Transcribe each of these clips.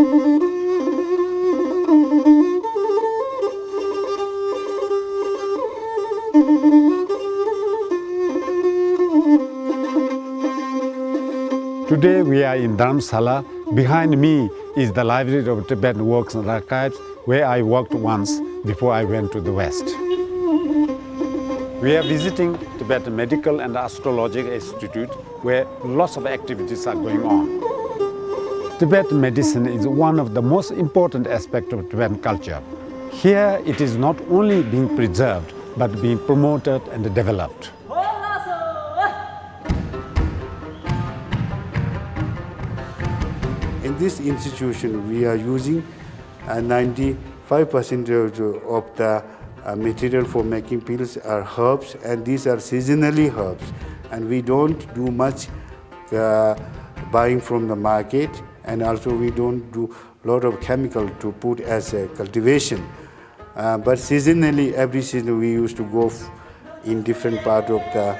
Today we are in Dharamsala. Behind me is the Library of Tibetan Works and Archives, where I worked once before I went to the West. We are visiting Tibetan Medical and Astrological Institute, where lots of activities are going on. Tibetan medicine is one of the most important aspects of Tibetan culture. Here it is not only being preserved, but being promoted and developed. In this institution, we are using 95% of the material for making pills are herbs, and these are seasonally herbs. And we don't do much buying from the market, and also we don't do a lot of chemical to put as a cultivation. But seasonally, every season we used to go in different part of the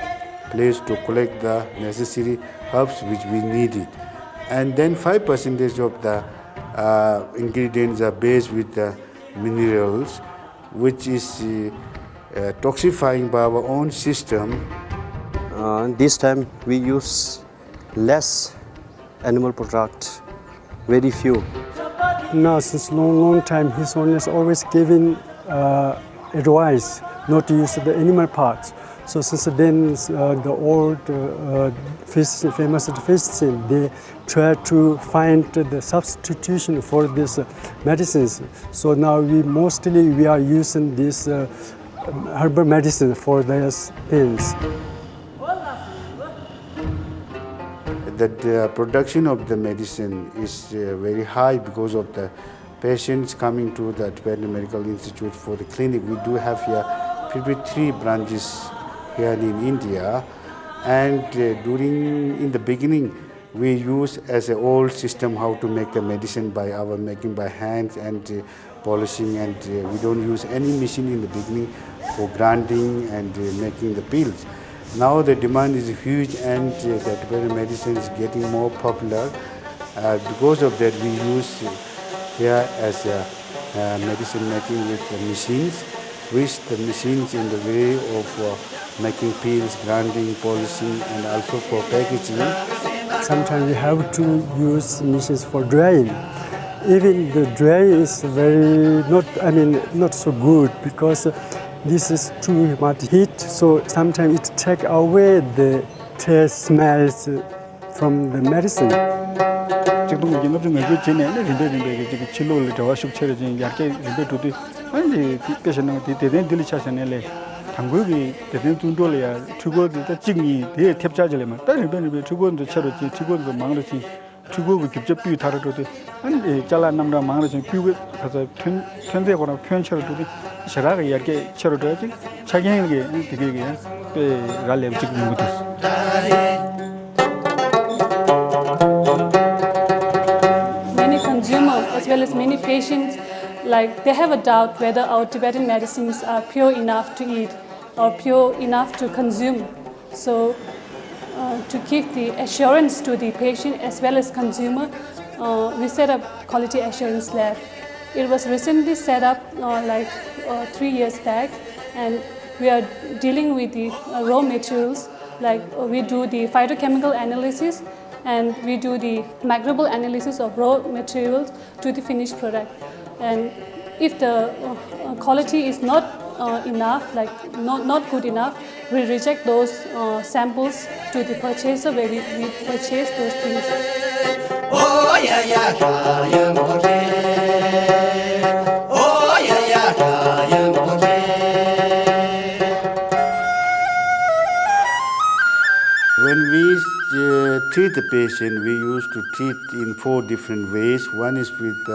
place to collect the necessary herbs which we needed. And then 5% of the ingredients are based with the minerals, which is toxifying by our own system. This time we use less animal product, very few. Now, since long time, his Holiness always giving advice not to use the animal parts. So since then, the old physician, famous physician, they try to find the substitution for these medicines. So now we are using this herbal medicine for these pains. The production of the medicine is very high because of the patients coming to the Tibetan Medical Institute for the clinic. We do have here 53 branches here in India, and in the beginning we use as an old system how to make the medicine making by hands and polishing, and we don't use any machine in the beginning for grinding and making the pills. Now the demand is huge, and the Tibetan medicine is getting more popular. Because of that, we use here as medicine making with the machines, which the machines in the way of making pills, grinding, polishing, and also for packaging. Sometimes we have to use machines for drying. Even the drying is not so good because this is too much heat. So sometimes it takes away the taste, smells from the medicine. 당국이 대된 돈돌이야 주거도 찍니 대 탭자절에만 다른 주거도 처로지 주거도 망르지 주거도 직접 비 다르도도 아니 잘라 남다 망르지 비고 가서 편대거나 편처로도 시라가 이렇게 처로도지 자기에게 되게 그 갈래 지금 것도 Many consumers as well as many patients, like they have a doubt whether our Tibetan medicines are pure enough to eat or pure enough to consume. So to give the assurance to the patient as well as consumer, we set up quality assurance lab. It was recently set up 3 years back, and we are dealing with the raw materials, like we do the phytochemical analysis and we do the microbial analysis of raw materials to the finished product. And if the quality is not enough, like not good enough, we reject those samples to the purchaser where we purchase those things. Oh, yeah, yeah, oh, yeah, yeah, when we treat the patient, we used to treat in 4 different ways. One is with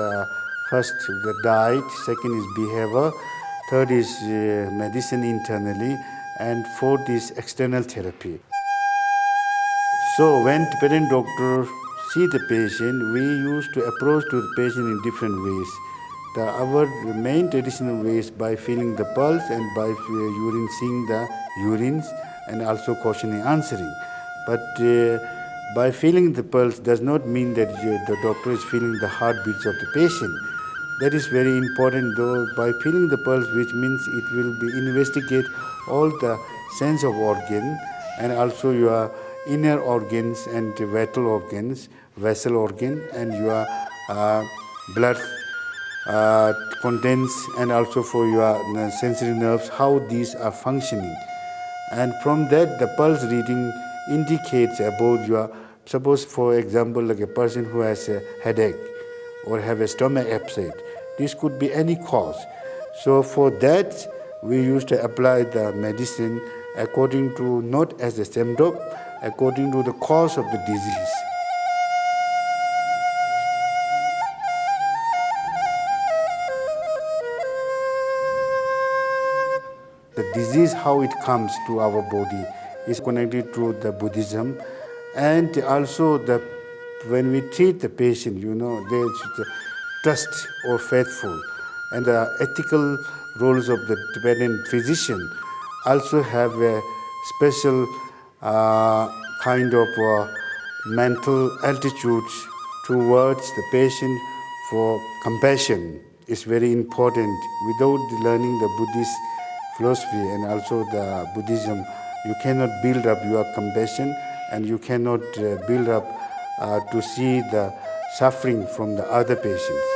first the diet, second is behavior, third is medicine internally, and fourth is external therapy. So when Tibetan doctors see the patient, we used to approach to the patient in different ways. Our main traditional way is by feeling the pulse and by seeing the urines, and also questioning, answering. But By feeling the pulse does not mean that the doctor is feeling the heartbeats of the patient. That is very important though. By feeling the pulse, which means it will be investigate all the sense of organ and also your inner organs and vital organs, vessel organ and your blood contents and also for your sensory nerves, how these are functioning. And from that the pulse reading indicates about your, suppose for example like a person who has a headache or have a stomach upset. This could be any cause. So for that, we used to apply the medicine according to, not as a symptom, according to the cause of the disease. The disease, how it comes to our body, is connected to the Buddhism, and also when we treat the patient, they should trust or faithful, and the ethical roles of the Tibetan physician also have a special kind of mental attitude towards the patient for compassion is very important. Without learning the Buddhist philosophy and also the Buddhism, you cannot build up your compassion and you cannot build up to see the suffering from the other patients.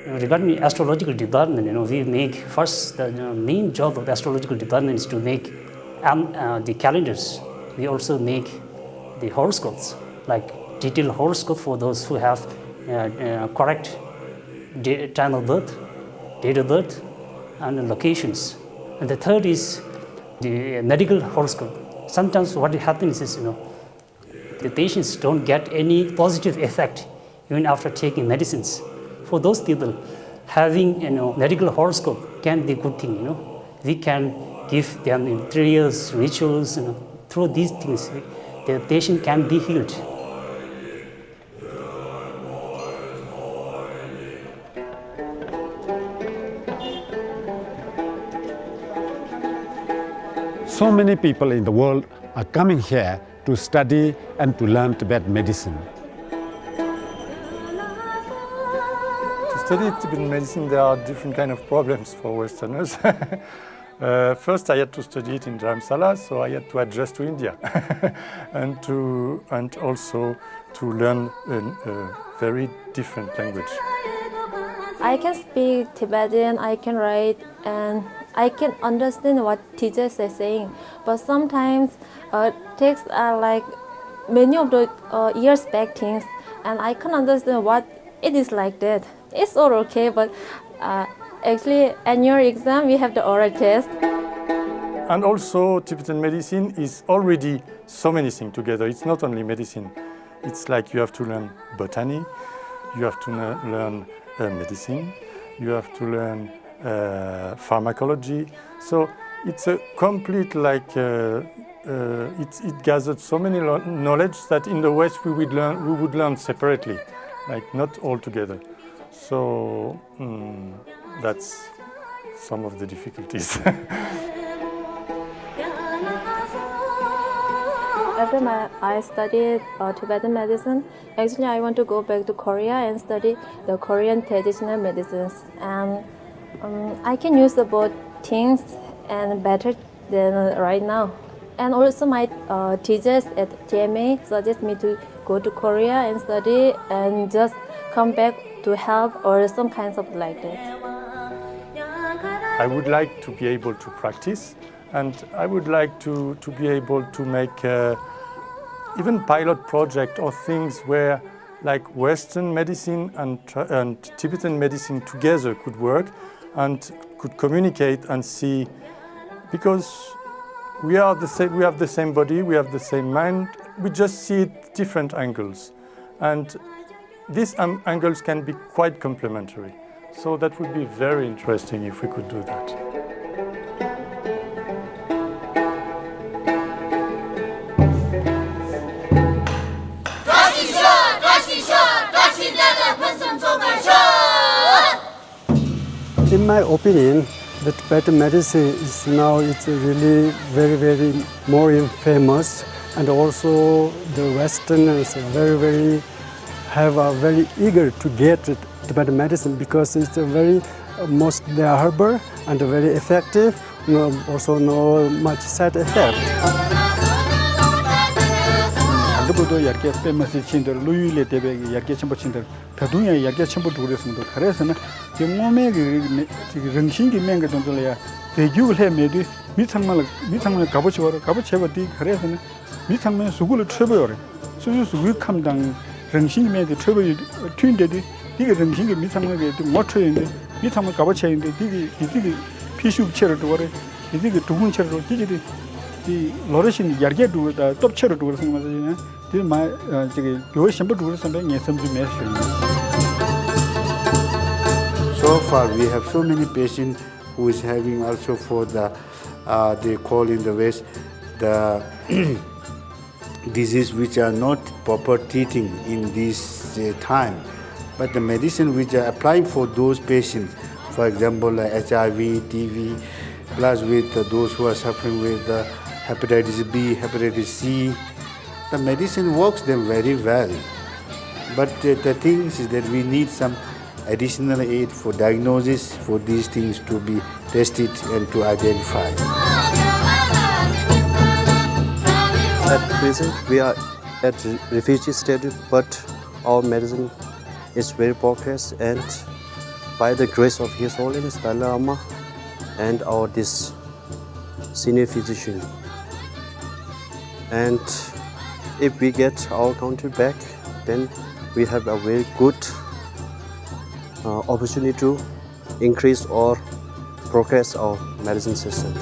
Regarding astrological department, we make first the main job of astrological department is to make the calendars. We also make the horoscopes, like detailed horoscope for those who have correct time of birth, date of birth, and locations. And the third is the medical horoscope. Sometimes what happens is, the patients don't get any positive effect even after taking medicines. For those people, having medical horoscope can be a good thing. We can give them prayers, rituals. Through these things, the patient can be healed. So many people in the world are coming here to study and to learn Tibetan medicine. To study Tibetan medicine, there are different kind of problems for Westerners. First, I had to study it in Dharamsala, so I had to adjust to India, and also to learn a very different language. I can speak Tibetan, I can write, and I can understand what teachers are saying. But sometimes texts are like many of the years back things, and I can't understand what it is like that. It's all okay, but actually, annual exam, we have the oral test. And also, Tibetan medicine is already so many things together. It's not only medicine. It's like you have to learn botany, you have to learn medicine, you have to learn pharmacology. So it's a complete, it gathered so many knowledge that in the West we would learn separately, not all together. So that's some of the difficulties. After I studied Tibetan medicine, actually I want to go back to Korea and study the Korean traditional medicines. And I can use both things and better than right now. And also my teachers at TMAI suggest me to go to Korea and study and just come back to help or some kinds of like that. I would like to be able to practice, and I would like to be able to make even pilot project or things where Western medicine and Tibetan medicine together could work and could communicate and see, because we are the same, we have the same body, we have the same mind, we just see it different angles. And these angles can be quite complementary. So that would be very interesting if we could do that. Dashi in my opinion, the Tibetan medicine is now really very more famous, and also the Westerners are very eager to get Tibetan medicine because it's they are herbal and very effective. Also no much side effect. 안도도 약게 빼면서 친들 루이레 대백이 약게 첨부 친들 더둥에 약게 첨부 두고랬습니다. 그래서는 이 몸에 그 정신기 맹게 동들이야 대규를 해 매도 미창만 가보치고 가보쳐버디 그래서는 미창만 수구를 쳐버려. 수구 감당 정신기 매도 쳐버 튠데디 이게 정신기 미창만게 못 쳐인데 미창만 가보쳐인데 이게 피슈 쳐를 두고래 이게 두군 쳐를 뒤지디 이 로레신 야게 두다 톱쳐를 두고 생각하잖아요. So far, we have so many patients who is having also for the they call in the West the disease which are not proper treating in this time, but the medicine which are applying for those patients, for example, like HIV, TB, plus with those who are suffering with hepatitis B, hepatitis C. The medicine works them very well, but the thing is that we need some additional aid for diagnosis for these things to be tested and to identify. At present, we are at refugee status, but our medicine is very progress, and by the grace of His Holiness Dalai Lama and our this senior physician, and if we get our country back, then we have a very good opportunity to increase or progress our medicine system.